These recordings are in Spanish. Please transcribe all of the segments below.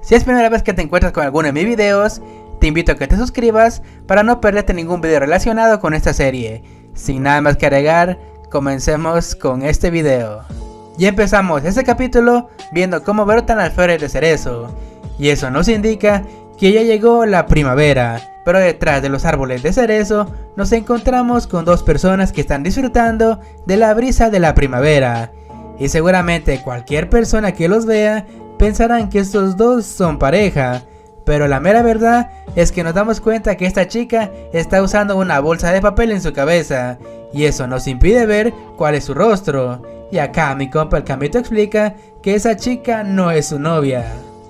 Si es primera vez que te encuentras con alguno de mis videos, te invito a que te suscribas para no perderte ningún video relacionado con esta serie. Sin nada más que agregar, comencemos con este video. Y empezamos este capítulo viendo cómo brotan las flores de cerezo. Y eso nos indica que ya llegó la primavera. Pero detrás de los árboles de cerezo nos encontramos con dos personas que están disfrutando de la brisa de la primavera. Y seguramente cualquier persona que los vea pensarán que estos dos son pareja. Pero la mera verdad es que nos damos cuenta que esta chica está usando una bolsa de papel en su cabeza. Y eso nos impide ver cuál es su rostro. Y acá mi compa el Camito explica que esa chica no es su novia.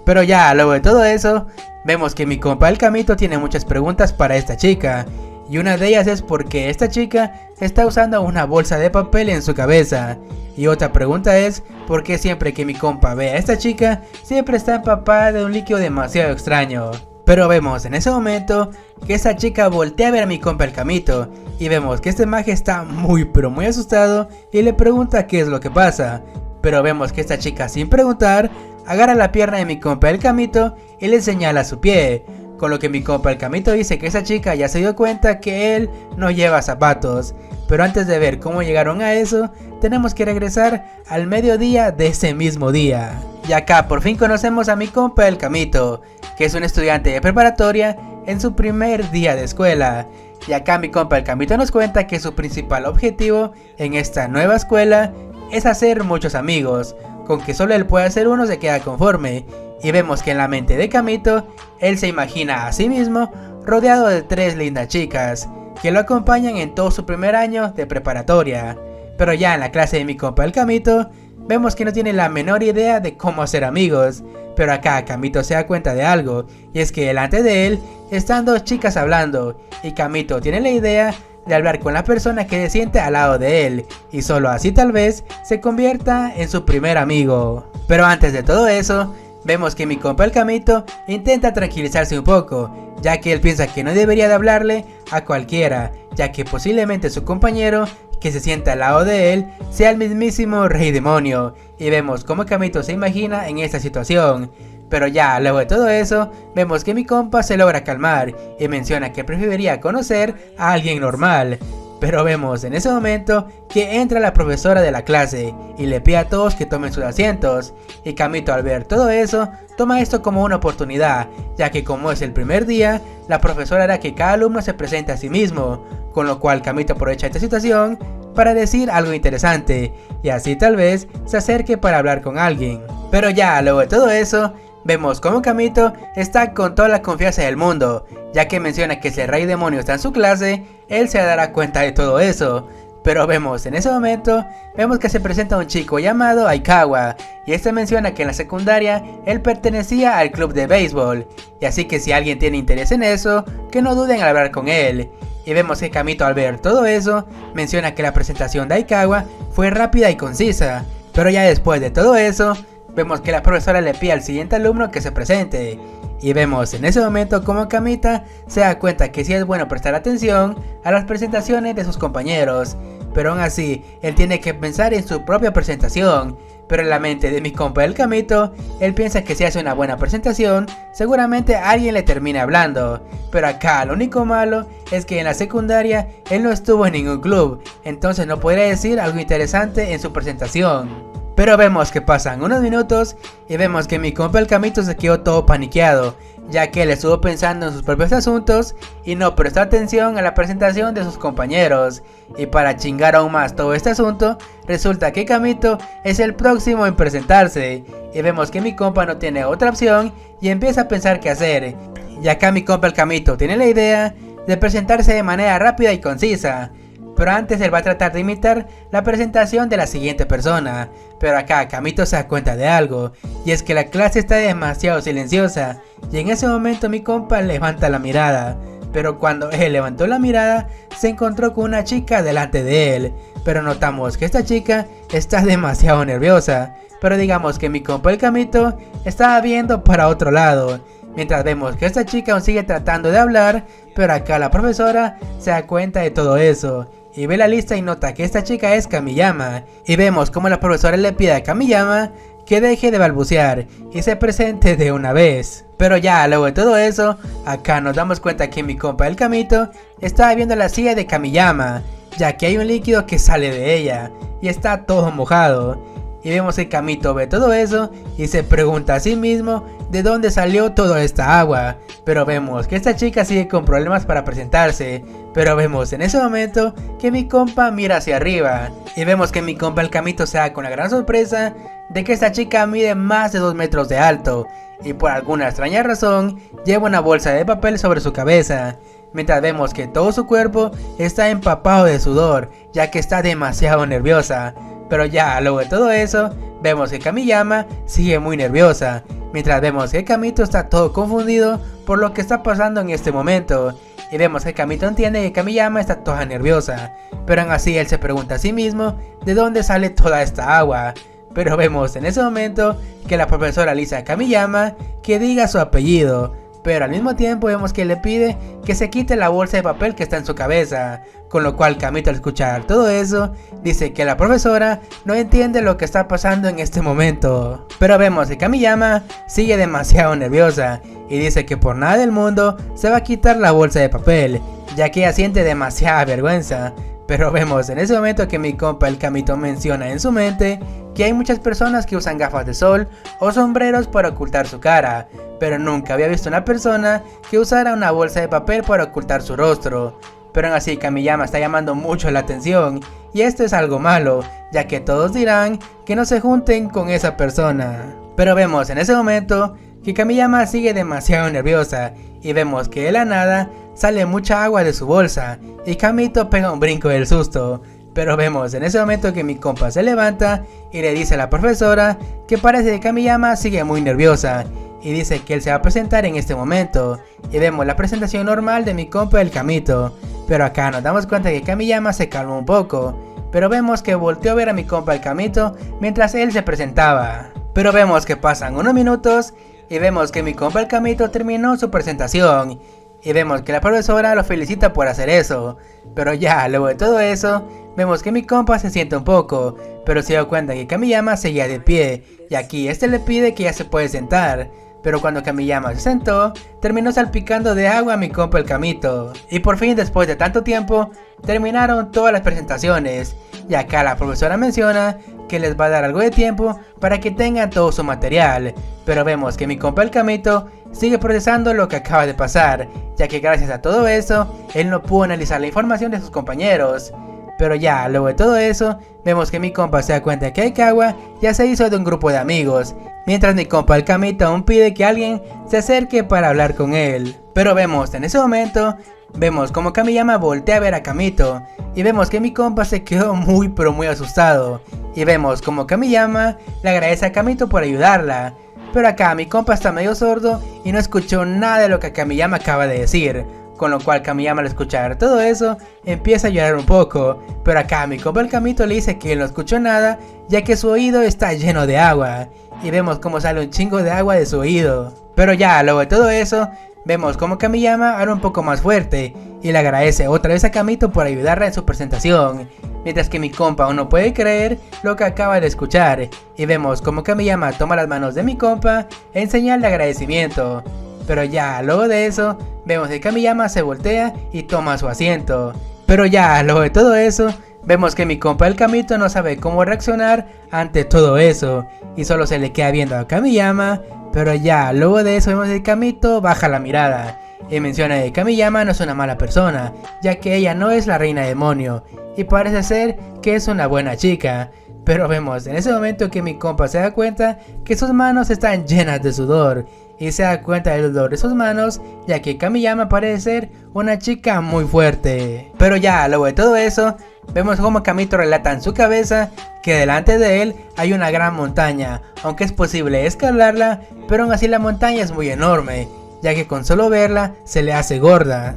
Pero ya luego de todo eso, vemos que mi compa el Camito tiene muchas preguntas para esta chica. Y una de ellas es por qué esta chica está usando una bolsa de papel en su cabeza. Y otra pregunta es por qué siempre que mi compa ve a esta chica, siempre está empapada de un líquido demasiado extraño. Pero vemos en ese momento que esa chica voltea a ver a mi compa el Camito. Y vemos que este maje está muy asustado y le pregunta qué es lo que pasa. Pero vemos que esta chica sin preguntar agarra la pierna de mi compa el Camito y le señala su pie. Con lo que mi compa el Camito dice que esa chica ya se dio cuenta que él no lleva zapatos. Pero antes de ver cómo llegaron a eso, tenemos que regresar al mediodía de ese mismo día. Y acá por fin conocemos a mi compa el Camito, que es un estudiante de preparatoria en su primer día de escuela. Y acá mi compa el Camito nos cuenta que su principal objetivo en esta nueva escuela es hacer muchos amigos. Con que solo él puede hacer uno se queda conforme. Y vemos que en la mente de Camito, él se imagina a sí mismo rodeado de tres lindas chicas que lo acompañan en todo su primer año de preparatoria. Pero ya en la clase de mi compa el Camito, vemos que no tiene la menor idea de cómo hacer amigos. Pero acá Camito se da cuenta de algo, y es que delante de él están dos chicas hablando, y Camito tiene la idea de hablar con la persona que se siente al lado de él, y solo así tal vez se convierta en su primer amigo. Pero antes de todo eso, vemos que mi compa el Camito intenta tranquilizarse un poco, ya que él piensa que no debería de hablarle a cualquiera, ya que posiblemente su compañero que se sienta al lado de él sea el mismísimo Rey Demonio. Y vemos cómo Camito se imagina en esta situación. Pero ya luego de todo eso, vemos que mi compa se logra calmar y menciona que preferiría conocer a alguien normal. Pero vemos en ese momento que entra la profesora de la clase y le pide a todos que tomen sus asientos. Y Camito al ver todo eso, toma esto como una oportunidad, ya que como es el primer día, la profesora hará que cada alumno se presente a sí mismo. Con lo cual Camito aprovecha esta situación para decir algo interesante, y así tal vez se acerque para hablar con alguien. Pero ya luego de todo eso, vemos como Camito está con toda la confianza del mundo, ya que menciona que si el Rey Demonio está en su clase, él se dará cuenta de todo eso. Pero vemos en ese momento, vemos que se presenta un chico llamado Aikawa, y este menciona que en la secundaria él pertenecía al club de béisbol, y así que si alguien tiene interés en eso, que no duden al hablar con él. Y vemos que Camito al ver todo eso, menciona que la presentación de Aikawa fue rápida y concisa. Pero ya después de todo eso, vemos que la profesora le pide al siguiente alumno que se presente. Y vemos en ese momento como Camita se da cuenta que sí es bueno prestar atención a las presentaciones de sus compañeros. Pero aún así, él tiene que pensar en su propia presentación. Pero en la mente de mi compa el Camito, él piensa que si hace una buena presentación, seguramente alguien le termine hablando. Pero acá lo único malo es que en la secundaria él no estuvo en ningún club, entonces no podría decir algo interesante en su presentación. Pero vemos que pasan unos minutos y vemos que mi compa el Camito se quedó todo paniqueado, ya que él estuvo pensando en sus propios asuntos y no prestó atención a la presentación de sus compañeros. Y para chingar aún más todo este asunto, resulta que Camito es el próximo en presentarse. Y vemos que mi compa no tiene otra opción y empieza a pensar qué hacer. Y acá mi compa el Camito tiene la idea de presentarse de manera rápida y concisa. Pero antes él va a tratar de imitar la presentación de la siguiente persona. Pero acá Camito se da cuenta de algo, y es que la clase está demasiado silenciosa. Y en ese momento mi compa levanta la mirada. Pero cuando él levantó la mirada, se encontró con una chica delante de él. Pero notamos que esta chica está demasiado nerviosa. Pero digamos que mi compa el Camito estaba viendo para otro lado. Mientras vemos que esta chica aún sigue tratando de hablar, pero acá la profesora se da cuenta de todo eso. Y ve la lista y nota que esta chica es Kamiyama. Y vemos como la profesora le pide a Kamiyama que deje de balbucear y se presente de una vez. Pero ya luego de todo eso, acá nos damos cuenta que mi compa el Kamito está viendo la silla de Kamiyama, ya que hay un líquido que sale de ella y está todo mojado. Y vemos que Kamito ve todo eso y se pregunta a sí mismo de dónde salió toda esta agua. Pero vemos que esta chica sigue con problemas para presentarse. Pero vemos en ese momento que mi compa mira hacia arriba. Y vemos que mi compa el Kamito se da con la gran sorpresa de que esta chica mide más de 2 metros de alto. Y por alguna extraña razón lleva una bolsa de papel sobre su cabeza. Mientras vemos que todo su cuerpo está empapado de sudor, ya que está demasiado nerviosa. Pero ya luego de todo eso, vemos que Kamiyama sigue muy nerviosa, mientras vemos que Kamito está todo confundido por lo que está pasando en este momento. Y vemos que Kamito entiende que Kamiyama está toda nerviosa, pero aún así él se pregunta a sí mismo de dónde sale toda esta agua. Pero vemos en ese momento que la profesora le dice a Kamiyama que diga su apellido, pero al mismo tiempo vemos que le pide que se quite la bolsa de papel que está en su cabeza, con lo cual Kamito al escuchar todo eso dice que la profesora no entiende lo que está pasando en este momento. Pero vemos que Kamiyama sigue demasiado nerviosa y dice que por nada del mundo se va a quitar la bolsa de papel, ya que ella siente demasiada vergüenza. Pero vemos en ese momento que mi compa el Kamito menciona en su mente que hay muchas personas que usan gafas de sol o sombreros para ocultar su cara, pero nunca había visto una persona que usara una bolsa de papel para ocultar su rostro. Pero aún así Kamiyama está llamando mucho la atención y esto es algo malo, ya que todos dirán que no se junten con esa persona. Pero vemos en ese momento que Kamiyama sigue demasiado nerviosa y vemos que de la nada sale mucha agua de su bolsa y Kamito pega un brinco del susto. Pero vemos en ese momento que mi compa se levanta y le dice a la profesora que parece que Kamiyama sigue muy nerviosa y dice que él se va a presentar en este momento. Y vemos la presentación normal de mi compa el Kamito, pero acá nos damos cuenta que Kamiyama se calma un poco, pero vemos que volteó a ver a mi compa el Kamito mientras él se presentaba. Pero vemos que pasan unos minutos y vemos que mi compa el Kamito terminó su presentación y vemos que la profesora lo felicita por hacer eso. Pero ya luego de todo eso, vemos que mi compa se siente un poco, pero se dio cuenta que Kamiyama seguía de pie y aquí este le pide que ya se puede sentar. Pero cuando Kamiyama se sentó, terminó salpicando de agua a mi compa el Kamito. Y por fin, después de tanto tiempo, terminaron todas las presentaciones. Y acá la profesora menciona que les va a dar algo de tiempo para que tengan todo su material. Pero vemos que mi compa el Kamito sigue procesando lo que acaba de pasar, ya que gracias a todo eso, él no pudo analizar la información de sus compañeros. Pero ya luego de todo eso, vemos que mi compa se da cuenta que Aikawa ya se hizo de un grupo de amigos, mientras mi compa el Kamito aún pide que alguien se acerque para hablar con él. Pero vemos en ese momento, vemos como Kamiyama voltea a ver a Kamito, y vemos que mi compa se quedó muy pero muy asustado, y vemos como Kamiyama le agradece a Kamito por ayudarla. Pero acá mi compa está medio sordo y no escuchó nada de lo que Kamiyama acaba de decir, con lo cual Kamiyama al escuchar todo eso empieza a llorar un poco. Pero acá mi compa el Kamito le dice que él no escuchó nada, ya que su oído está lleno de agua, y vemos como sale un chingo de agua de su oído. Pero ya luego de todo eso, vemos como Kamiyama habla un poco más fuerte y le agradece otra vez a Kamito por ayudarla en su presentación, mientras que mi compa aún no puede creer lo que acaba de escuchar, y vemos como Kamiyama toma las manos de mi compa en señal de agradecimiento. Pero ya luego de eso, vemos que Kamiyama se voltea y toma su asiento. Pero ya luego de todo eso, vemos que mi compa el Kamito no sabe cómo reaccionar ante todo eso, y solo se le queda viendo a Kamiyama. Pero ya luego de eso vemos que Kamito baja la mirada y menciona que Kamiyama no es una mala persona, ya que ella no es la reina demonio y parece ser que es una buena chica. Pero vemos en ese momento que mi compa se da cuenta que sus manos están llenas de sudor y se da cuenta del dolor de sus manos, ya que Kamiyama parece ser una chica muy fuerte. Pero ya luego de todo eso, vemos como Kamito relata en su cabeza que delante de él hay una gran montaña, aunque es posible escalarla, pero aún así la montaña es muy enorme, ya que con solo verla se le hace gorda.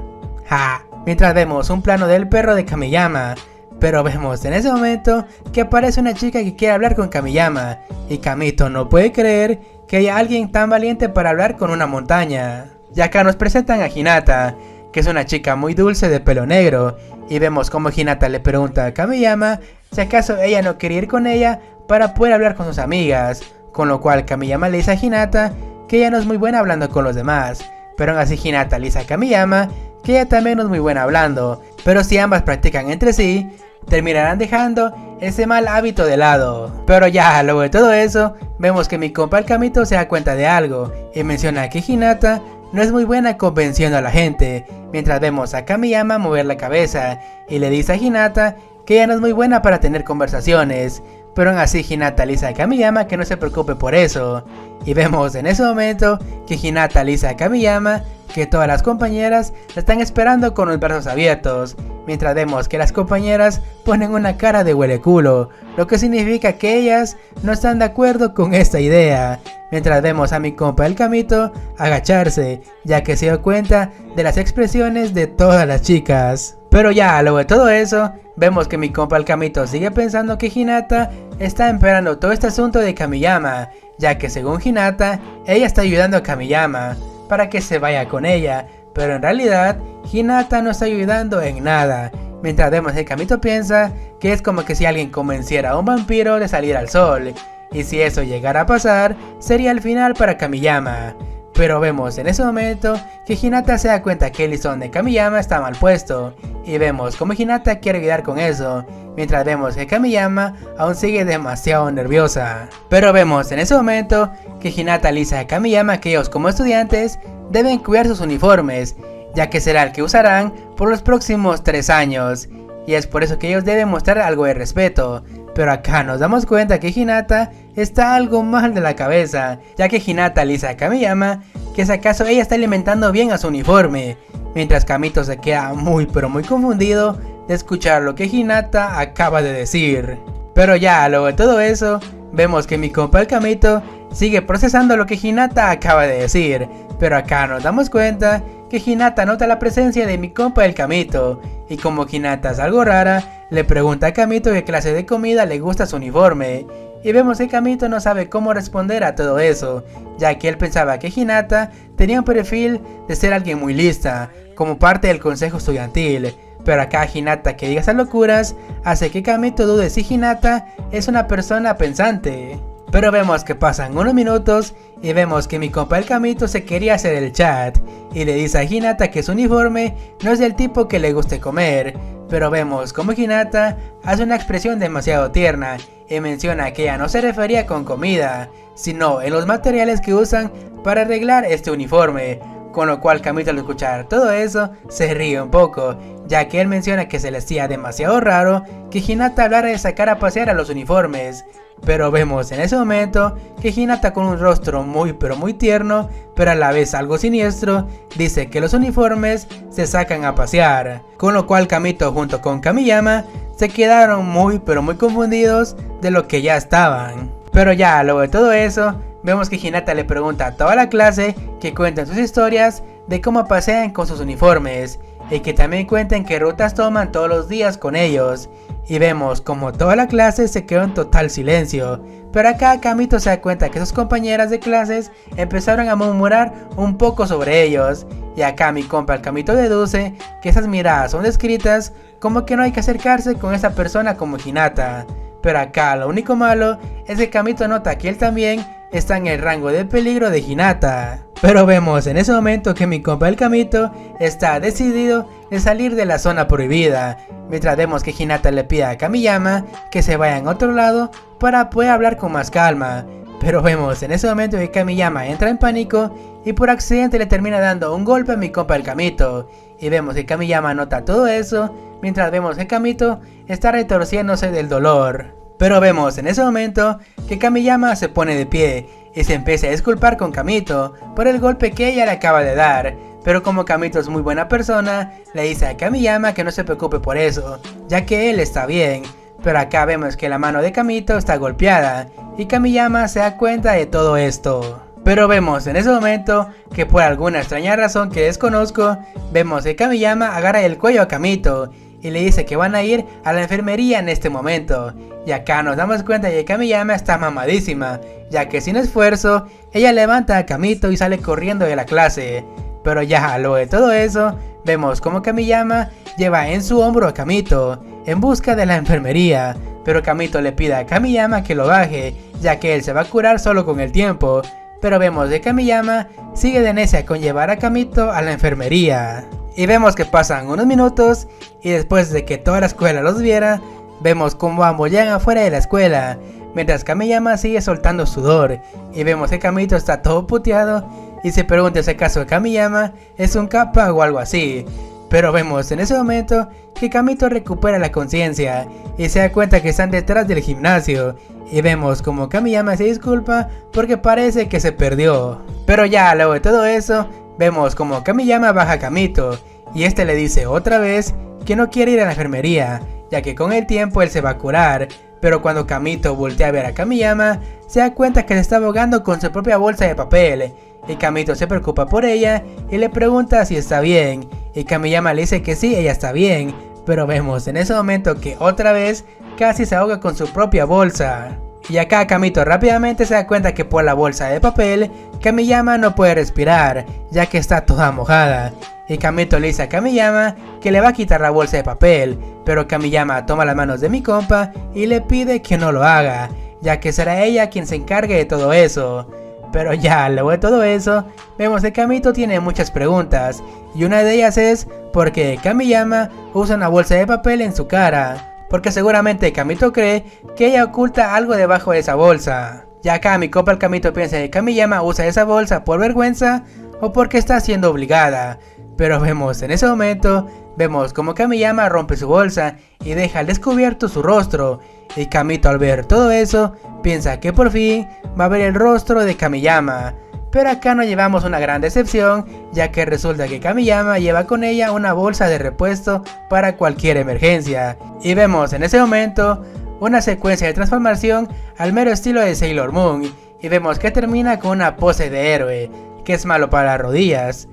¡Ja! Mientras vemos un plano del perro de Kamiyama, pero vemos en ese momento que aparece una chica que quiere hablar con Kamiyama, y Kamito no puede creer que haya alguien tan valiente para hablar con una montaña. Y acá nos presentan a Hinata, que es una chica muy dulce de pelo negro, y vemos como Hinata le pregunta a Kamiyama si acaso ella no quería ir con ella para poder hablar con sus amigas, con lo cual Kamiyama le dice a Hinata que ella no es muy buena hablando con los demás, pero aún así Hinata le dice a Kamiyama que ella también no es muy buena hablando, pero si ambas practican entre sí, terminarán dejando ese mal hábito de lado. Pero ya luego de todo eso, vemos que mi compa el Kamito se da cuenta de algo y menciona que Hinata no es muy buena convenciendo a la gente, mientras vemos a Kamiyama mover la cabeza y le dice a Hinata que ella no es muy buena para tener conversaciones, pero aún así Hinata le dice a Kamiyama que no se preocupe por eso, y vemos en ese momento que Hinata le dice a Kamiyama que todas las compañeras la están esperando con los brazos abiertos, mientras vemos que las compañeras ponen una cara de huele culo, lo que significa que ellas no están de acuerdo con esta idea, mientras vemos a mi compa el Kamito agacharse, ya que se dio cuenta de las expresiones de todas las chicas. Pero ya luego de todo eso, vemos que mi compa el Kamito sigue pensando que Hinata está empeorando todo este asunto de Kamiyama, ya que según Hinata, ella está ayudando a Kamiyama para que se vaya con ella, pero en realidad Hinata no está ayudando en nada, mientras vemos que Kamito piensa que es como que si alguien convenciera a un vampiro de salir al sol, y si eso llegara a pasar, sería el final para Kamiyama. Pero vemos en ese momento que Hinata se da cuenta que el listón de Kamiyama está mal puesto, y vemos como Hinata quiere ayudar con eso, mientras vemos que Kamiyama aún sigue demasiado nerviosa. Pero vemos en ese momento que Hinata le dice a Kamiyama que ellos como estudiantes deben cuidar sus uniformes, ya que será el que usarán por los próximos 3 años, y es por eso que ellos deben mostrar algo de respeto. Pero acá nos damos cuenta que Hinata está algo mal de la cabeza, ya que Hinata le dice a Kamiyama que si acaso ella está alimentando bien a su uniforme, mientras Kamito se queda muy confundido de escuchar lo que Hinata acaba de decir. Pero ya luego de todo eso, vemos que mi compa el Kamito sigue procesando lo que Hinata acaba de decir, pero acá nos damos cuenta que Hinata nota la presencia de mi compa el Kamito, y como Hinata es algo rara, le pregunta a Kamito qué clase de comida le gusta su uniforme, y vemos que Kamito no sabe cómo responder a todo eso, ya que él pensaba que Hinata tenía un perfil de ser alguien muy lista, como parte del consejo estudiantil, pero acá Hinata que diga esas locuras hace que Kamito dude si Hinata es una persona pensante. Pero vemos que pasan unos minutos y vemos que mi compa el Kamito se quería hacer el chat y le dice a Hinata que su uniforme no es del tipo que le guste comer, pero vemos como Hinata hace una expresión demasiado tierna y menciona que ella no se refería con comida, sino en los materiales que usan para arreglar este uniforme, con lo cual Kamito al escuchar todo eso se ríe un poco, ya que él menciona que se le hacía demasiado raro que Hinata hablara de sacar a pasear a los uniformes. Pero vemos en ese momento que Hinata con un rostro muy tierno, pero a la vez algo siniestro, dice que los uniformes se sacan a pasear, con lo cual Kamito junto con Kamiyama se quedaron muy confundidos de lo que ya estaban. Pero ya luego de todo eso, vemos que Hinata le pregunta a toda la clase que cuenten sus historias de cómo pasean con sus uniformes, y que también cuenten qué rutas toman todos los días con ellos. Y vemos como toda la clase se quedó en total silencio, pero acá Kamito se da cuenta que sus compañeras de clases empezaron a murmurar un poco sobre ellos, y acá mi compa el Kamito deduce que esas miradas son descritas como que no hay que acercarse con esa persona como Hinata. Pero acá lo único malo es que Kamito nota que él también está en el rango de peligro de Hinata. Pero vemos en ese momento que mi compa el Kamito está decidido de salir de la zona prohibida, mientras vemos que Hinata le pide a Kamiyama que se vaya en otro lado para poder hablar con más calma. Pero vemos en ese momento que Kamiyama entra en pánico y por accidente le termina dando un golpe a mi compa el Kamito, y vemos que Kamiyama nota todo eso, mientras vemos que Kamito está retorciéndose del dolor. Pero vemos en ese momento que Kamiyama se pone de pie y se empieza a disculpar con Kamito por el golpe que ella le acaba de dar, pero como Kamito es muy buena persona, le dice a Kamiyama que no se preocupe por eso, ya que él está bien. Pero acá vemos que la mano de Kamito está golpeada y Kamiyama se da cuenta de todo esto. Pero vemos en ese momento que por alguna extraña razón que desconozco, vemos que Kamiyama agarra el cuello a Kamito y le dice que van a ir a la enfermería en este momento. Y acá nos damos cuenta de que Kamiyama está mamadísima, ya que sin esfuerzo ella levanta a Kamito y sale corriendo de la clase. Pero ya luego de todo eso, vemos como Kamiyama lleva en su hombro a Kamito en busca de la enfermería, pero Kamito le pide a Kamiyama que lo baje, ya que él se va a curar solo con el tiempo. Pero vemos que Kamiyama sigue de necia con llevar a Kamito a la enfermería. Y vemos que pasan unos minutos y después de que toda la escuela los viera, vemos como ambos llegan afuera de la escuela, mientras Kamiyama sigue soltando sudor, y vemos que Kamito está todo puteado y se pregunta si acaso Kamiyama es un kappa o algo así. Pero vemos en ese momento que Kamito recupera la conciencia y se da cuenta que están detrás del gimnasio, y vemos como Kamiyama se disculpa porque parece que se perdió. Pero ya luego de todo eso, vemos como Kamiyama baja a Kamito y este le dice otra vez que no quiere ir a la enfermería, ya que con el tiempo él se va a curar. Pero cuando Kamito voltea a ver a Kamiyama, se da cuenta que se está ahogando con su propia bolsa de papel, y Kamito se preocupa por ella y le pregunta si está bien, y Kamiyama le dice que sí, ella está bien. Pero vemos en ese momento que otra vez casi se ahoga con su propia bolsa. Y acá Kamito rápidamente se da cuenta que por la bolsa de papel Kamiyama no puede respirar, ya que está toda mojada. Y Kamito le dice a Kamiyama que le va a quitar la bolsa de papel, pero Kamiyama toma las manos de mi compa y le pide que no lo haga, ya que será ella quien se encargue de todo eso. Pero ya luego de todo eso, vemos que Kamito tiene muchas preguntas, y una de ellas es por qué Kamiyama usa una bolsa de papel en su cara, porque seguramente Kamito cree que ella oculta algo debajo de esa bolsa. Ya acá mi compa el Kamito piensa que Kamiyama usa esa bolsa por vergüenza o porque está siendo obligada. Pero vemos en ese momento, vemos como Kamiyama rompe su bolsa y deja al descubierto su rostro, y Kamito al ver todo eso piensa que por fin va a ver el rostro de Kamiyama. Pero acá nos llevamos una gran decepción, ya que resulta que Kamiyama lleva con ella una bolsa de repuesto para cualquier emergencia. Y vemos en ese momento una secuencia de transformación al mero estilo de Sailor Moon, y vemos que termina con una pose de héroe, que es malo para las rodillas.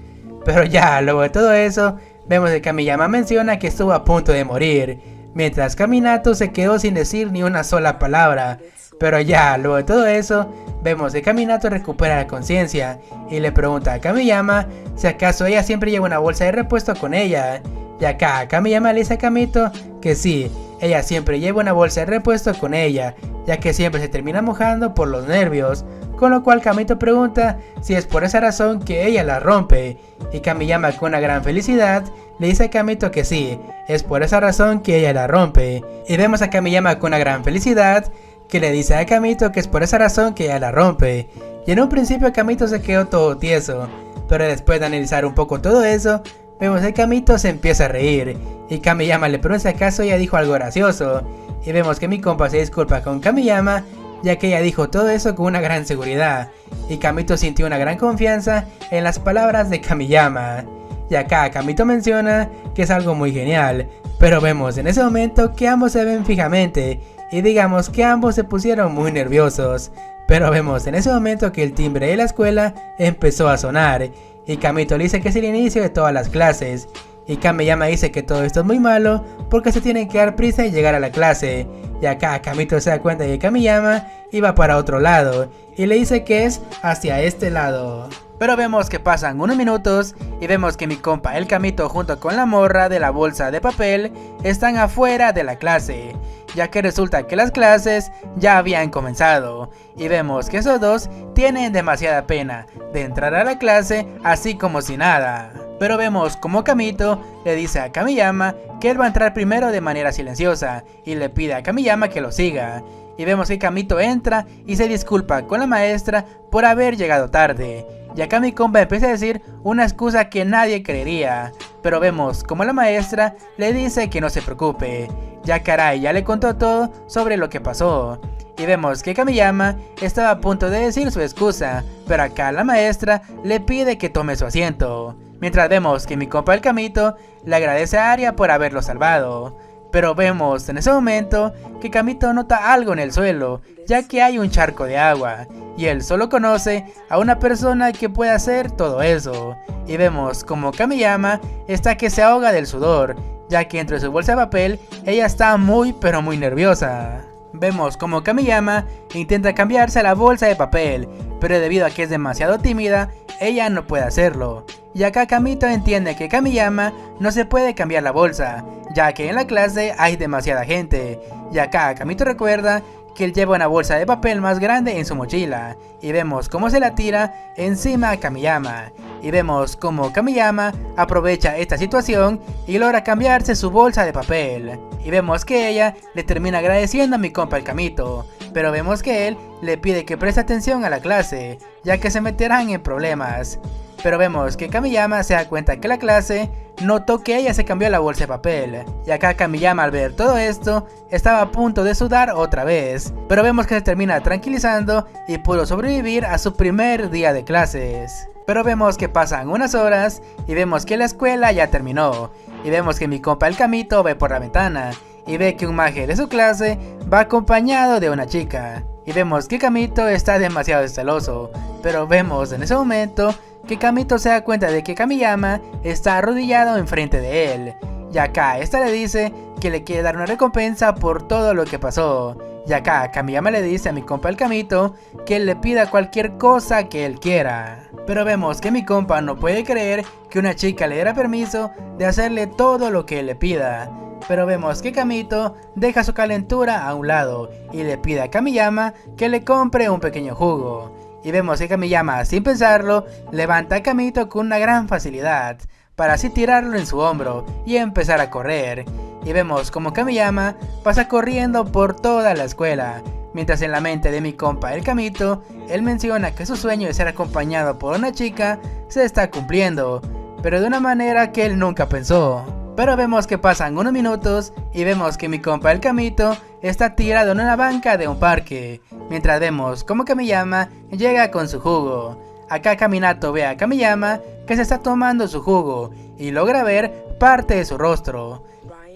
Pero ya luego de todo eso, vemos que Kamiyama menciona que estuvo a punto de morir, mientras Kaminato se quedó sin decir ni una sola palabra. Pero ya luego de todo eso, vemos que Kaminato recupera la conciencia y le pregunta a Kamiyama si acaso ella siempre lleva una bolsa de repuesto con ella. Y acá Kamiyama le dice a Kamito que sí, ella siempre lleva una bolsa de repuesto con ella, ya que siempre se termina mojando por los nervios. Con lo cual Kamito pregunta si es por esa razón que ella la rompe, y Kamiyama con una gran felicidad le dice a Kamito que sí, es por esa razón que ella la rompe. Y vemos a Kamiyama con una gran felicidad que le dice a Kamito que es por esa razón que ella la rompe. Y en un principio Kamito se quedó todo tieso, pero después de analizar un poco todo eso, vemos que Kamito se empieza a reír, y Kamiyama le pregunta si acaso ella dijo algo gracioso, y vemos que mi compa se disculpa con Kamiyama, ya que ella dijo todo eso con una gran seguridad, y Kamito sintió una gran confianza en las palabras de Kamiyama. Y acá Kamito menciona que es algo muy genial, pero vemos en ese momento que ambos se ven fijamente, y digamos que ambos se pusieron muy nerviosos. Pero vemos en ese momento que el timbre de la escuela empezó a sonar, y Kamito le dice que es el inicio de todas las clases, y Kamiyama dice que todo esto es muy malo porque se tiene que dar prisa y llegar a la clase. Y acá Kamito se da cuenta de que Kamiyama iba para otro lado y le dice que es hacia este lado. Pero vemos que pasan unos minutos y vemos que mi compa el Kamito junto con la morra de la bolsa de papel están afuera de la clase, ya que resulta que las clases ya habían comenzado, y vemos que esos dos tienen demasiada pena de entrar a la clase así como si nada. Pero vemos como Kamito le dice a Kamiyama que él va a entrar primero de manera silenciosa y le pide a Kamiyama que lo siga. Y vemos que Kamito entra y se disculpa con la maestra por haber llegado tarde. Y acá mi compa empieza a decir una excusa que nadie creería. Pero vemos como la maestra le dice que no se preocupe, ya que Arai ya le contó todo sobre lo que pasó. Y vemos que Kamiyama estaba a punto de decir su excusa, pero acá la maestra le pide que tome su asiento. Mientras vemos que mi compa el Kamito le agradece a Aria por haberlo salvado. Pero vemos en ese momento que Kamito nota algo en el suelo, ya que hay un charco de agua, y él solo conoce a una persona que puede hacer todo eso. Y vemos como Kamiyama está que se ahoga del sudor, ya que entre su bolsa de papel ella está muy pero muy nerviosa. Vemos como Kamiyama intenta cambiarse a la bolsa de papel, pero debido a que es demasiado tímida, ella no puede hacerlo. y acá Kamito entiende que Kamiyama no se puede cambiar la bolsa, ya que en la clase hay demasiada gente, y acá Kamito recuerda que él lleva una bolsa de papel más grande en su mochila, y vemos cómo se la tira encima a Kamiyama, y vemos cómo Kamiyama aprovecha esta situación y logra cambiarse su bolsa de papel, y vemos que ella le termina agradeciendo a mi compa el Kamito, pero vemos que él le pide que preste atención a la clase, ya que se meterán en problemas. Pero vemos que Kamiyama se da cuenta que la clase notó que ella se cambió la bolsa de papel, y acá Kamiyama al ver todo esto estaba a punto de sudar otra vez, pero vemos que se termina tranquilizando y pudo sobrevivir a su primer día de clases. Pero vemos que pasan unas horas y vemos que la escuela ya terminó, y vemos que mi compa el Kamito ve por la ventana y ve que un maje de su clase va acompañado de una chica, y vemos que Kamito está demasiado celoso, pero vemos en ese momento que Kamito se da cuenta de que Kamiyama está arrodillado enfrente de él, y acá esta le dice que le quiere dar una recompensa por todo lo que pasó, y acá Kamiyama le dice a mi compa el Kamito que él le pida cualquier cosa que él quiera. Pero vemos que mi compa no puede creer que una chica le diera permiso de hacerle todo lo que él le pida. Pero vemos que Kamito deja su calentura a un lado y le pide a Kamiyama que le compre un pequeño jugo. Y vemos que Kamiyama, sin pensarlo, levanta a Kamito con una gran facilidad, para así tirarlo en su hombro y empezar a correr. Y vemos como Kamiyama pasa corriendo por toda la escuela, mientras en la mente de mi compa el Kamito, él menciona que su sueño de ser acompañado por una chica se está cumpliendo, pero de una manera que él nunca pensó. Pero vemos que pasan unos minutos y vemos que mi compa el Kamito está tirado en una banca de un parque, mientras vemos como Kamiyama llega con su jugo. Acá Kaminato ve a Kamiyama que se está tomando su jugo y logra ver parte de su rostro.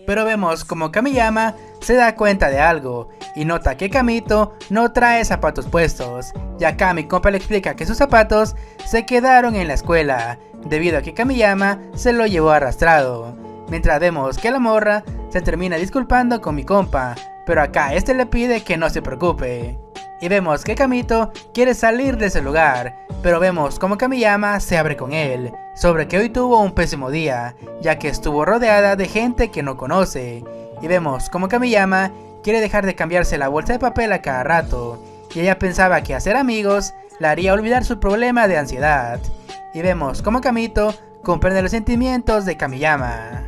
Pero vemos como Kamiyama se da cuenta de algo y nota que Kamito no trae zapatos puestos, y acá mi compa le explica que sus zapatos se quedaron en la escuela debido a que Kamiyama se lo llevó arrastrado. Mientras vemos que la morra se termina disculpando con mi compa, pero acá este le pide que no se preocupe. Y vemos que Kamito quiere salir de ese lugar, pero vemos como Kamiyama se abre con él sobre que hoy tuvo un pésimo día, ya que estuvo rodeada de gente que no conoce. Y vemos como Kamiyama quiere dejar de cambiarse la bolsa de papel a cada rato, y ella pensaba que hacer amigos la haría olvidar su problema de ansiedad. Y vemos como Kamito comprende los sentimientos de Kamiyama.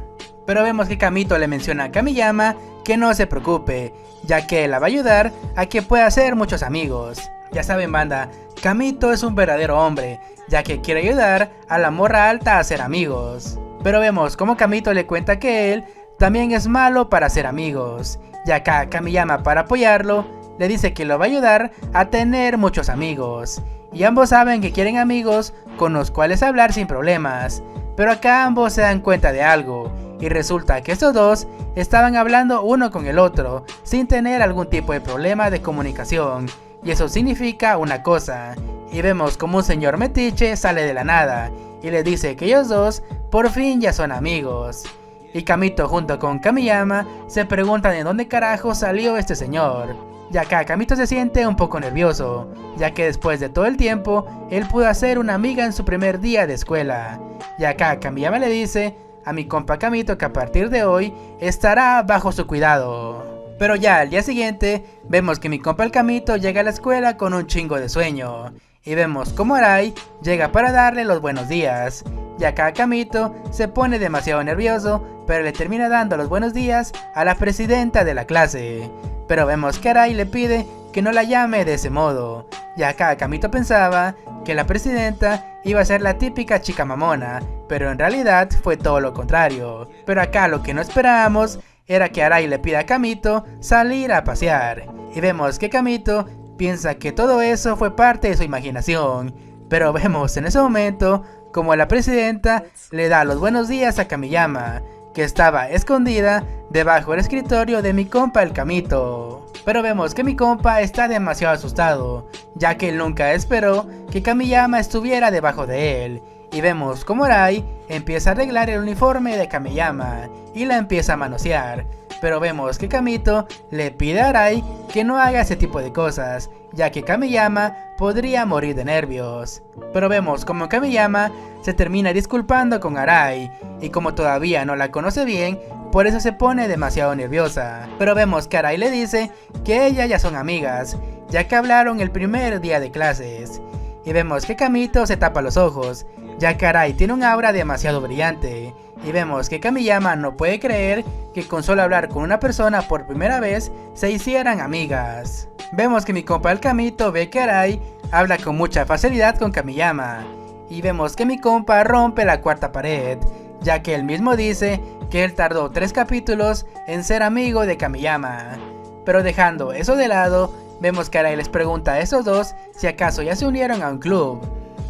Pero vemos que Kamito le menciona a Kamiyama que no se preocupe, ya que él la va a ayudar a que pueda hacer muchos amigos. Ya saben, banda, Kamito es un verdadero hombre, ya que quiere ayudar a la morra alta a hacer amigos. Pero vemos como Kamito le cuenta que él también es malo para hacer amigos, y acá Kamiyama, para apoyarlo, le dice que lo va a ayudar a tener muchos amigos. Y ambos saben que quieren amigos con los cuales hablar sin problemas, pero acá ambos se dan cuenta de algo, y resulta que estos dos estaban hablando uno con el otro sin tener algún tipo de problema de comunicación, y eso significa una cosa. Y vemos como un señor metiche sale de la nada y le dice que ellos dos por fin ya son amigos. Y Kamito junto con Kamiyama se preguntan de dónde carajo salió este señor. Y acá Kamito se siente un poco nervioso, ya que después de todo el tiempo él pudo hacer una amiga en su primer día de escuela. Y acá Kamiyama le dice a mi compa Kamito que a partir de hoy estará bajo su cuidado. Pero ya al día siguiente vemos que mi compa el Kamito llega a la escuela con un chingo de sueño, y vemos como Arai llega para darle los buenos días. Y acá Kamito se pone demasiado nervioso, pero le termina dando los buenos días a la presidenta de la clase. Pero vemos que Arai le pide que no la llame de ese modo, y acá Kamito pensaba que la presidenta iba a ser la típica chica mamona, pero en realidad fue todo lo contrario. Pero acá lo que no esperábamos era que Arai le pida a Kamito salir a pasear, y vemos que Kamito piensa que todo eso fue parte de su imaginación, pero vemos en ese momento como la presidenta le da los buenos días a Kamiyama, que estaba escondida debajo del escritorio de mi compa el Kamito. Pero vemos que mi compa está demasiado asustado, ya que él nunca esperó que Kamiyama estuviera debajo de él, y vemos como Arai empieza a arreglar el uniforme de Kamiyama y la empieza a manosear, pero vemos que Kamito le pide a Arai que no haga ese tipo de cosas, ya que Kamiyama podría morir de nervios. Pero vemos como Kamiyama se termina disculpando con Arai, y como todavía no la conoce bien, por eso se pone demasiado nerviosa. Pero vemos que Arai le dice que ellas ya son amigas, ya que hablaron el primer día de clases. Y vemos que Kamito se tapa los ojos, ya que Arai tiene un aura demasiado brillante. Y vemos que Kamiyama no puede creer que con solo hablar con una persona por primera vez se hicieran amigas. Vemos que mi compa el Kamito ve que Arai habla con mucha facilidad con Kamiyama. Y vemos que mi compa rompe la cuarta pared, ya que él mismo dice que él tardó 3 capítulos en ser amigo de Kamiyama. Pero dejando eso de lado, vemos que Arai les pregunta a esos dos si acaso ya se unieron a un club.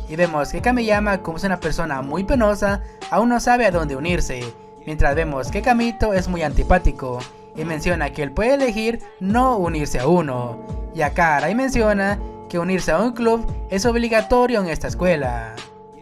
Y vemos que Kamiyama, como es una persona muy penosa, aún no sabe a dónde unirse, mientras vemos que Kamito es muy antipático y menciona que él puede elegir no unirse a uno. Y acá Arai menciona que unirse a un club es obligatorio en esta escuela.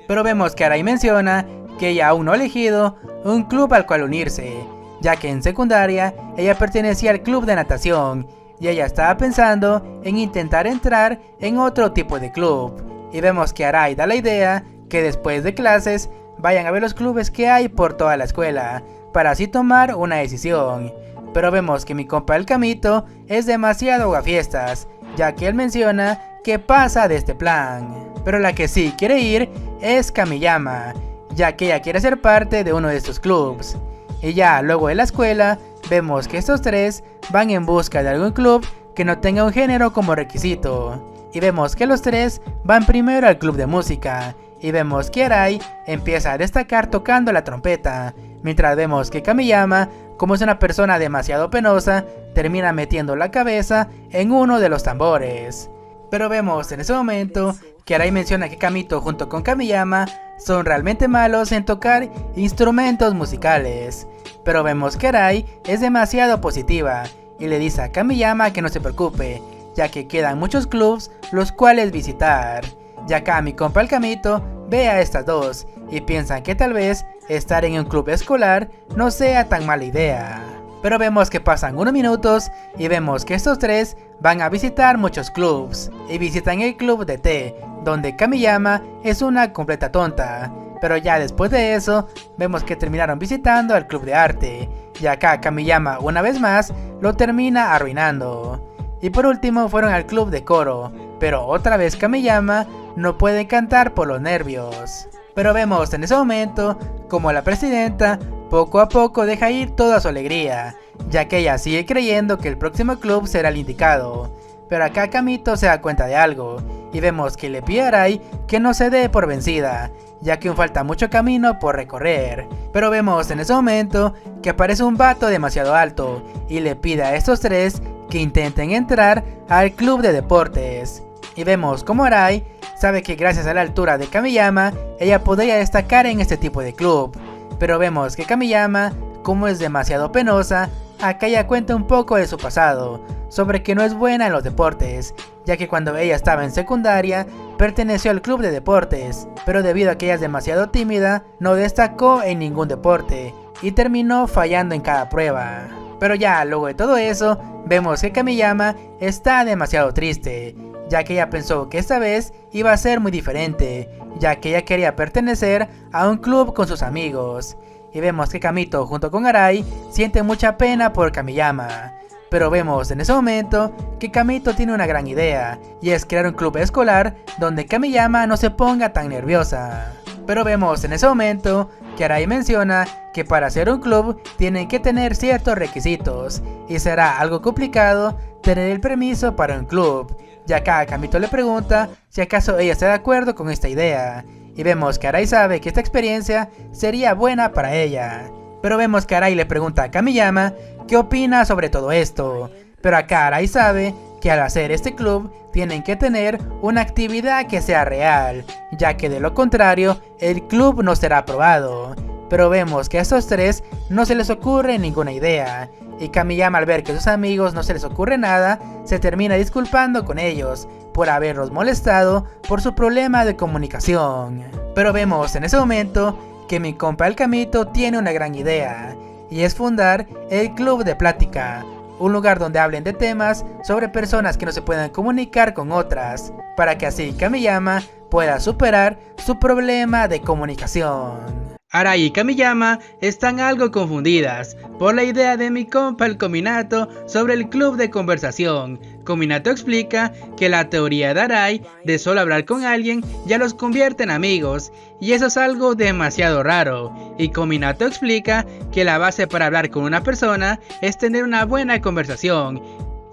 Pero vemos que Arai menciona que ella aún no ha elegido un club al cual unirse, ya que en secundaria ella pertenecía al club de natación y ella estaba pensando en intentar entrar en otro tipo de club. Y vemos que Arai da la idea que después de clases vayan a ver los clubes que hay por toda la escuela, para así tomar una decisión. Pero vemos que mi compa el Kamito es demasiado gafiestas, ya que él menciona que pasa de este plan. Pero la que sí quiere ir es Kamiyama, ya que ella quiere ser parte de uno de estos clubs. Y ya luego de la escuela, vemos que estos tres van en busca de algún club que no tenga un género como requisito. Y vemos que los tres van primero al club de música, y vemos que Arai empieza a destacar tocando la trompeta, mientras vemos que Kamiyama, como es una persona demasiado penosa, termina metiendo la cabeza en uno de los tambores. Pero vemos en ese momento que Arai menciona que Kamito junto con Kamiyama son realmente malos en tocar instrumentos musicales. Pero vemos que Arai es demasiado positiva y le dice a Kamiyama que no se preocupe, ya que quedan muchos clubs los cuales visitar. Y acá mi compa el Kamito ve a estas dos y piensan que tal vez estar en un club escolar no sea tan mala idea. Pero vemos que pasan unos minutos y vemos que estos tres van a visitar muchos clubs, y visitan el club de té, donde Kamiyama es una completa tonta. Pero ya después de eso, vemos que terminaron visitando al club de arte, y acá Kamiyama una vez más lo termina arruinando. Y por último fueron al club de coro, pero otra vez Kamiyama no puede cantar por los nervios. Pero vemos en ese momento como la presidenta poco a poco deja ir toda su alegría, ya que ella sigue creyendo que el próximo club será el indicado. Pero acá Kamito se da cuenta de algo, y vemos que le pide a Arai que no se dé por vencida, ya que aún falta mucho camino por recorrer. Pero vemos en ese momento que aparece un vato demasiado alto, y le pide a estos tres que intenten entrar al club de deportes. Y vemos como Arai sabe que gracias a la altura de Kamiyama, ella podría destacar en este tipo de club. Pero vemos que Kamiyama, como es demasiado penosa, acá ella cuenta un poco de su pasado, sobre que no es buena en los deportes, ya que cuando ella estaba en secundaria, perteneció al club de deportes, pero debido a que ella es demasiado tímida, no destacó en ningún deporte, y terminó fallando en cada prueba. Pero ya luego de todo eso, vemos que Kamiyama está demasiado triste, ya que ella pensó que esta vez iba a ser muy diferente, ya que ella quería pertenecer a un club con sus amigos. Y vemos que Kamito junto con Arai siente mucha pena por Kamiyama. Pero vemos en ese momento que Kamito tiene una gran idea, y es crear un club escolar donde Kamiyama no se ponga tan nerviosa. Pero vemos en ese momento que Arai menciona que para hacer un club tienen que tener ciertos requisitos, y será algo complicado tener el permiso para un club. Y acá Kamito le pregunta si acaso ella está de acuerdo con esta idea, y vemos que Arai sabe que esta experiencia sería buena para ella. Pero vemos que Arai le pregunta a Kamiyama qué opina sobre todo esto, pero acá Arai sabe que al hacer este club tienen que tener una actividad que sea real, ya que de lo contrario el club no será aprobado. Pero vemos que a estos tres no se les ocurre ninguna idea, y Kamiyama al ver que a sus amigos no se les ocurre nada, se termina disculpando con ellos, por haberlos molestado por su problema de comunicación. Pero vemos en ese momento que mi compa el Camito tiene una gran idea, y es fundar el Club de Plática, un lugar donde hablen de temas sobre personas que no se pueden comunicar con otras, para que así Kamiyama pueda superar su problema de comunicación. Arai y Kamiyama están algo confundidas por la idea de mi compa el Kominato sobre el club de conversación. Kominato explica que la teoría de Arai de solo hablar con alguien ya los convierte en amigos, y eso es algo demasiado raro. Y Kominato explica que la base para hablar con una persona es tener una buena conversación,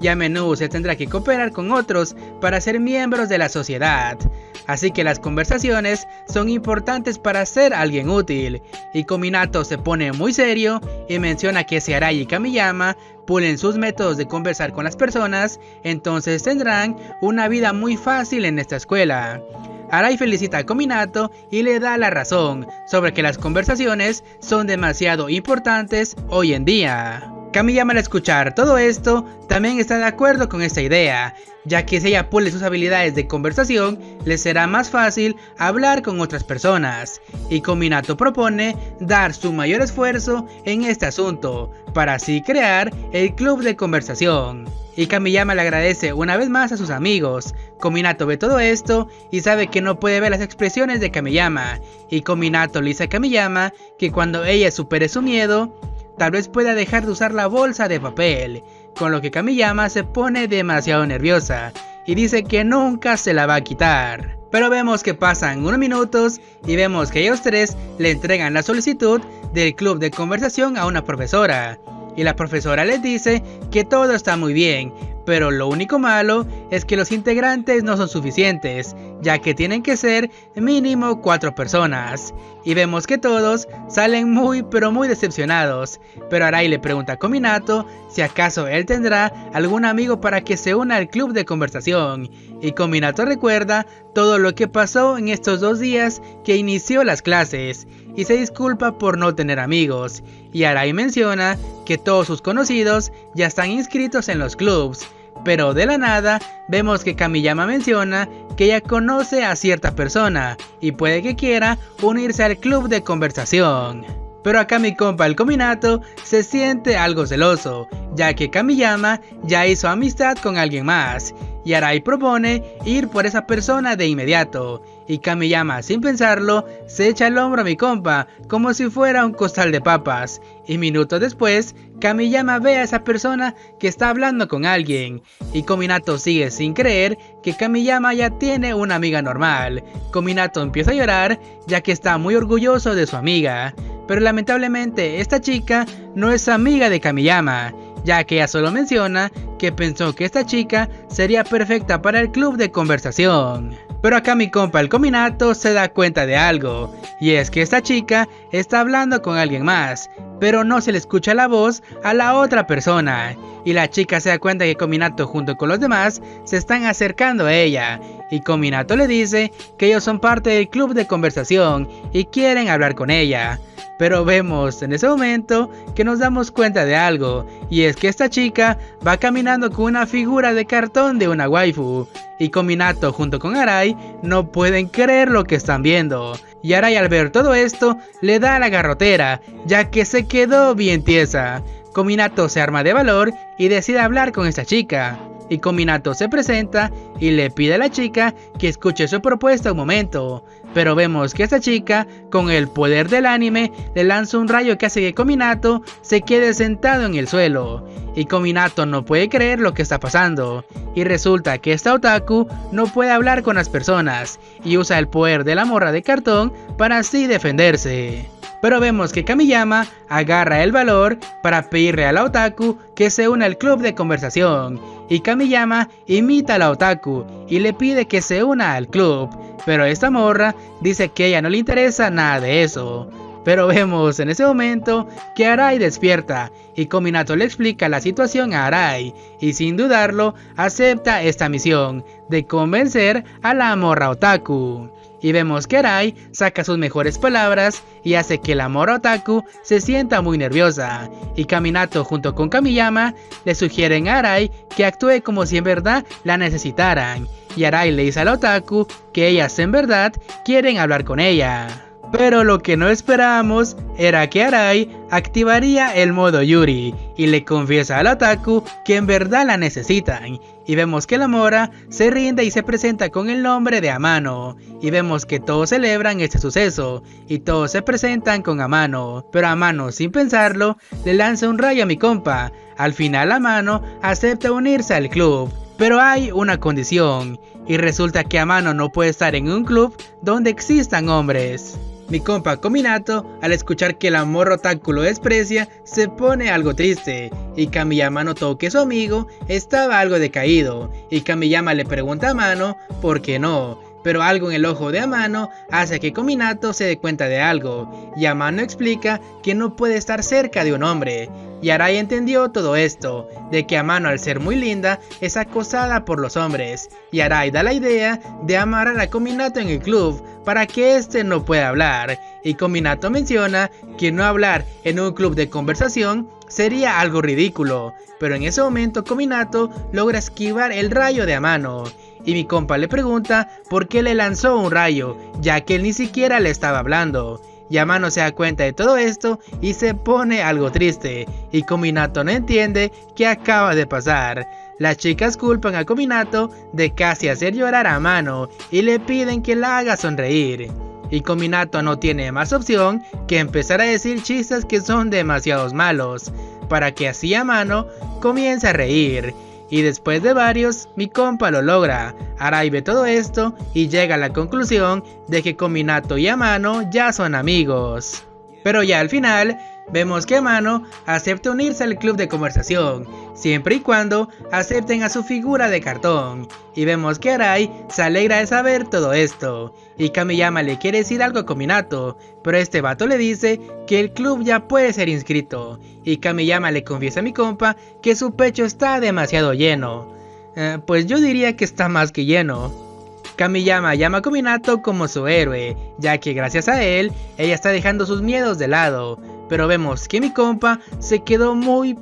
y a menudo se tendrá que cooperar con otros para ser miembros de la sociedad. Así que las conversaciones son importantes para ser alguien útil. Y Kominato se pone muy serio y menciona que si Arai y Kamiyama pulen sus métodos de conversar con las personas, entonces tendrán una vida muy fácil en esta escuela. Arai felicita a Kominato y le da la razón sobre que las conversaciones son demasiado importantes hoy en día. Kamiyama, al escuchar todo esto, también está de acuerdo con esta idea, ya que si ella pule sus habilidades de conversación, le será más fácil hablar con otras personas. Y Kominato propone dar su mayor esfuerzo en este asunto, para así crear el club de conversación. Y Kamiyama le agradece una vez más a sus amigos. Kominato ve todo esto y sabe que no puede ver las expresiones de Kamiyama, y Kominato le dice a Kamiyama que cuando ella supere su miedo, tal vez pueda dejar de usar la bolsa de papel, con lo que Kamiyama se pone demasiado nerviosa y dice que nunca se la va a quitar. Pero vemos que pasan unos minutos y vemos que ellos tres le entregan la solicitud del club de conversación a una profesora, y la profesora les dice que todo está muy bien, pero lo único malo es que los integrantes no son suficientes, ya que tienen que ser mínimo 4 personas. Y vemos que todos salen muy decepcionados, pero Arai le pregunta a Kominato si acaso él tendrá algún amigo para que se una al club de conversación, y Kominato recuerda todo lo que pasó en estos 2 días que inició las clases, y se disculpa por no tener amigos, y Arai menciona que todos sus conocidos ya están inscritos en los clubs. Pero de la nada vemos que Kamiyama menciona que ella conoce a cierta persona y puede que quiera unirse al club de conversación. Pero acá mi compa el Kominato se siente algo celoso, ya que Kamiyama ya hizo amistad con alguien más, y Arai propone ir por esa persona de inmediato, y Kamiyama, sin pensarlo, se echa el hombro a mi compa como si fuera un costal de papas, y minutos después Kamiyama ve a esa persona que está hablando con alguien, y Kominato sigue sin creer que Kamiyama ya tiene una amiga normal. Kominato empieza a llorar ya que está muy orgulloso de su amiga, pero lamentablemente esta chica no es amiga de Kamiyama, ya que ella solo menciona que pensó que esta chica sería perfecta para el club de conversación. Pero acá mi compa el Kominato se da cuenta de algo, y es que esta chica está hablando con alguien más, pero no se le escucha la voz a la otra persona, y la chica se da cuenta que Kominato junto con los demás se están acercando a ella, y Kominato le dice que ellos son parte del club de conversación y quieren hablar con ella. Pero vemos en ese momento que nos damos cuenta de algo, y es que esta chica va caminando con una figura de cartón de una waifu, y Kominato junto con Arai no pueden creer lo que están viendo, y Arai al ver todo esto le da la garrotera, ya que se quedó bien tiesa. Kominato se arma de valor y decide hablar con esta chica, y Kominato se presenta y le pide a la chica que escuche su propuesta un momento, pero vemos que esta chica, con el poder del anime, le lanza un rayo que hace que Kominato se quede sentado en el suelo, y Kominato no puede creer lo que está pasando, y resulta que esta otaku no puede hablar con las personas, y usa el poder de la morra de cartón para así defenderse. Pero vemos que Kamiyama agarra el valor para pedirle a la otaku que se una al club de conversación, y Kamiyama imita a la otaku y le pide que se una al club, pero esta morra dice que a ella no le interesa nada de eso. Pero vemos en ese momento que Arai despierta, y Kominato le explica la situación a Arai, y sin dudarlo acepta esta misión de convencer a la morra otaku. y vemos que Arai saca sus mejores palabras y hace que la mora otaku se sienta muy nerviosa, y Kaminato junto con Kamiyama le sugieren a Arai que actúe como si en verdad la necesitaran, y Arai le dice a la otaku que ellas en verdad quieren hablar con ella. Pero lo que no esperábamos era que Arai activaría el modo Yuri y le confiesa al otaku que en verdad la necesitan, y vemos que la mora se rinde y se presenta con el nombre de Amano, y vemos que todos celebran este suceso y todos se presentan con Amano, pero Amano sin pensarlo le lanza un rayo a mi compa. Al final Amano acepta unirse al club, pero hay una condición, y resulta que Amano no puede estar en un club donde existan hombres. Mi compa Kominato, al escuchar que la morra otaku lo desprecia, se pone algo triste, y Kamiyama notó que su amigo estaba algo decaído, y Kamiyama le pregunta a Amano por qué no, pero algo en el ojo de Amano hace que Kominato se dé cuenta de algo, y Amano explica que no puede estar cerca de un hombre, y Arai entendió todo esto, de que Amano al ser muy linda es acosada por los hombres, y Arai da la idea de amarrar a Kominato en el club para que este no pueda hablar, y Kominato menciona que no hablar en un club de conversación sería algo ridículo, pero en ese momento Kominato logra esquivar el rayo de Amano, y mi compa le pregunta por qué le lanzó un rayo, ya que él ni siquiera le estaba hablando. Y Amano se da cuenta de todo esto y se pone algo triste, y Kominato no entiende qué acaba de pasar. Las chicas culpan a Kominato de casi hacer llorar a Amano y le piden que la haga sonreír. Y Kominato no tiene más opción que empezar a decir chistes que son demasiado malos, para que así Amano comience a reír. Y después de varios, mi compa lo logra. Arai ve todo esto y llega a la conclusión de que Kominato y Amano ya son amigos. Pero ya al final, vemos que Amano acepta unirse al club de conversación, siempre y cuando acepten a su figura de cartón. Y vemos que Arai se alegra de saber todo esto, y Kamiyama le quiere decir algo a Kominato, pero este vato le dice que el club ya puede ser inscrito, y Kamiyama le confiesa a mi compa que su pecho está demasiado lleno. Pues yo diría que está más que lleno. Kamiyama llama a Kominato como su héroe, ya que gracias a él, ella está dejando sus miedos de lado. Pero vemos que mi compa se quedó muy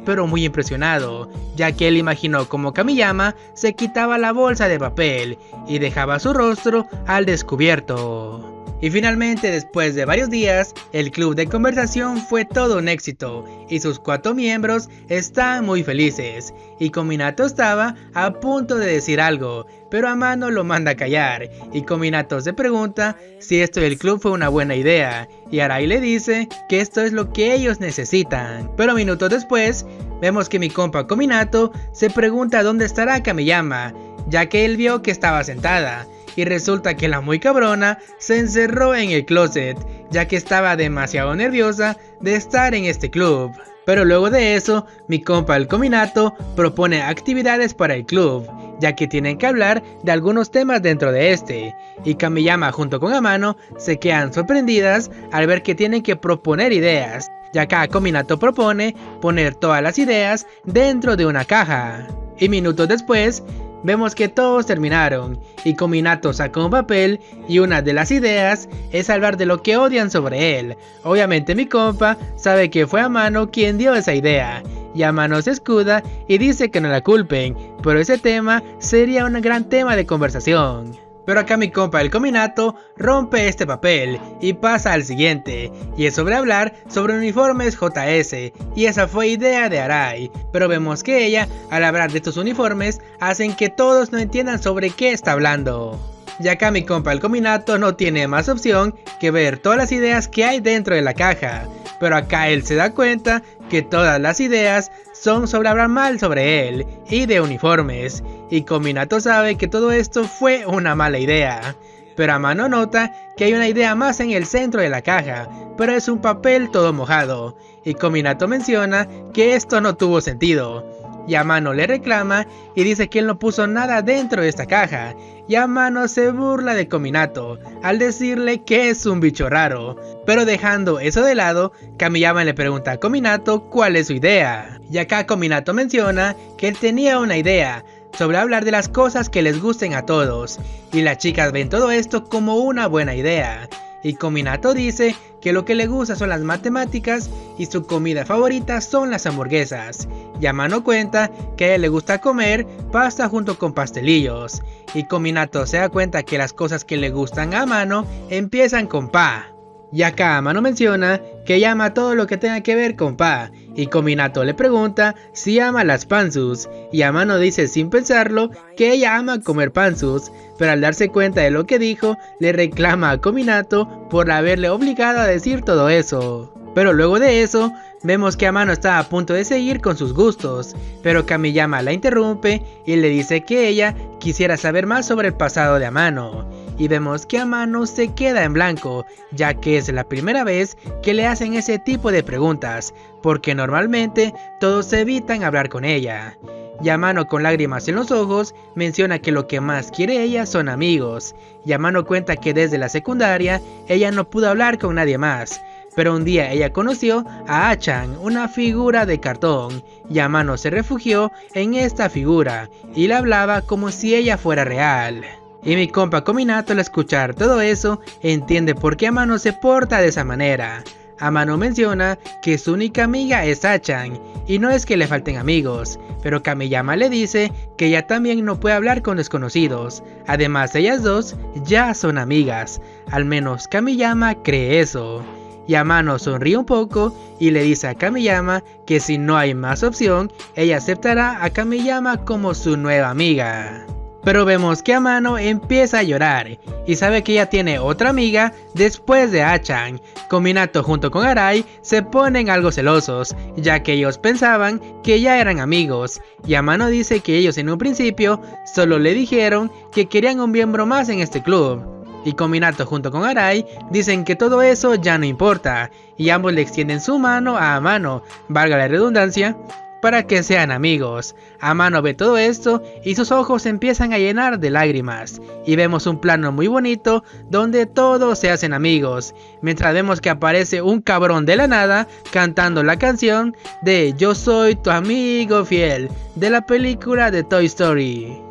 impresionado, ya que él imaginó como Kamiyama se quitaba la bolsa de papel y dejaba su rostro al descubierto. Y finalmente, después de varios días, el club de conversación fue todo un éxito y sus 4 miembros están muy felices, y Kominato estaba a punto de decir algo, pero Amano lo manda a callar, y Kominato se pregunta si esto del club fue una buena idea, y Arai le dice que esto es lo que ellos necesitan. Pero minutos después, vemos que mi compa Kominato se pregunta dónde estará Kamiyama, ya que él vio que estaba sentada, y resulta que la muy cabrona se encerró en el closet, ya que estaba demasiado nerviosa de estar en este club. Pero luego de eso, mi compa el Kominato propone actividades para el club, ya que tienen que hablar de algunos temas dentro de este, y Kamiyama junto con Amano se quedan sorprendidas al ver que tienen que proponer ideas, ya que Kominato propone poner todas las ideas dentro de una caja. Y minutos después, vemos que todos terminaron, y Kominato saca un papel y una de las ideas es hablar de lo que odian sobre él. Obviamente mi compa sabe que fue Amano quien dio esa idea, y Amano se escuda y dice que no la culpen, pero ese tema sería un gran tema de conversación. Pero acá mi compa el Kominato rompe este papel y pasa al siguiente, y es sobre hablar sobre uniformes JS, y esa fue idea de Arai, pero vemos que ella al hablar de estos uniformes hacen que todos no entiendan sobre qué está hablando. Y acá mi compa el Kominato no tiene más opción que ver todas las ideas que hay dentro de la caja, pero acá él se da cuenta que todas las ideas son sobre hablar mal sobre él y de uniformes, y Kominato sabe que todo esto fue una mala idea. Pero Amano nota que hay una idea más en el centro de la caja, pero es un papel todo mojado, y Kominato menciona que esto no tuvo sentido. Y Amano le reclama y dice que él no puso nada dentro de esta caja, y Amano se burla de Kominato al decirle que es un bicho raro. Pero dejando eso de lado, Kamiyama le pregunta a Kominato cuál es su idea, y acá Kominato menciona que él tenía una idea, sobre hablar de las cosas que les gusten a todos, y las chicas ven todo esto como una buena idea. Y Kominato dice que lo que le gusta son las matemáticas y su comida favorita son las hamburguesas. Y Amano cuenta que a ella le gusta comer pasta junto con pastelillos. Y Kominato se da cuenta que las cosas que le gustan a Amano empiezan con pa. Y acá Amano menciona que ella ama todo lo que tenga que ver con pa, y Kominato le pregunta si ama las panzus, y Amano dice sin pensarlo que ella ama comer panzus, pero al darse cuenta de lo que dijo, le reclama a Kominato por haberle obligado a decir todo eso. Pero luego de eso, vemos que Amano está a punto de seguir con sus gustos, pero Kamiyama la interrumpe y le dice que ella quisiera saber más sobre el pasado de Amano. Y vemos que Amano se queda en blanco, ya que es la primera vez que le hacen ese tipo de preguntas, porque normalmente todos evitan hablar con ella. Y Amano, con lágrimas en los ojos, menciona que lo que más quiere ella son amigos. Y Amano cuenta que desde la secundaria ella no pudo hablar con nadie más, pero un día ella conoció a Achan, una figura de cartón, y Amano se refugió en esta figura y le hablaba como si ella fuera real. Y mi compa Kominato, al escuchar todo eso, entiende por qué Amano se porta de esa manera. Amano menciona que su única amiga es Achan, y no es que le falten amigos, pero Kamiyama le dice que ella también no puede hablar con desconocidos. Además, ellas dos ya son amigas, al menos Kamiyama cree eso. Y Amano sonríe un poco y le dice a Kamiyama que si no hay más opción, ella aceptará a Kamiyama como su nueva amiga. Pero vemos que Amano empieza a llorar y sabe que ella tiene otra amiga después de Achan. Kominato junto con Arai se ponen algo celosos, ya que ellos pensaban que ya eran amigos, y Amano dice que ellos en un principio solo le dijeron que querían un miembro más en este club. Y Kominato junto con Arai dicen que todo eso ya no importa, y ambos le extienden su mano a Amano, valga la redundancia, para que sean amigos. Amano ve todo esto y sus ojos se empiezan a llenar de lágrimas, y vemos un plano muy bonito donde todos se hacen amigos, mientras vemos que aparece un cabrón de la nada cantando la canción de Yo soy tu amigo fiel de la película de Toy Story.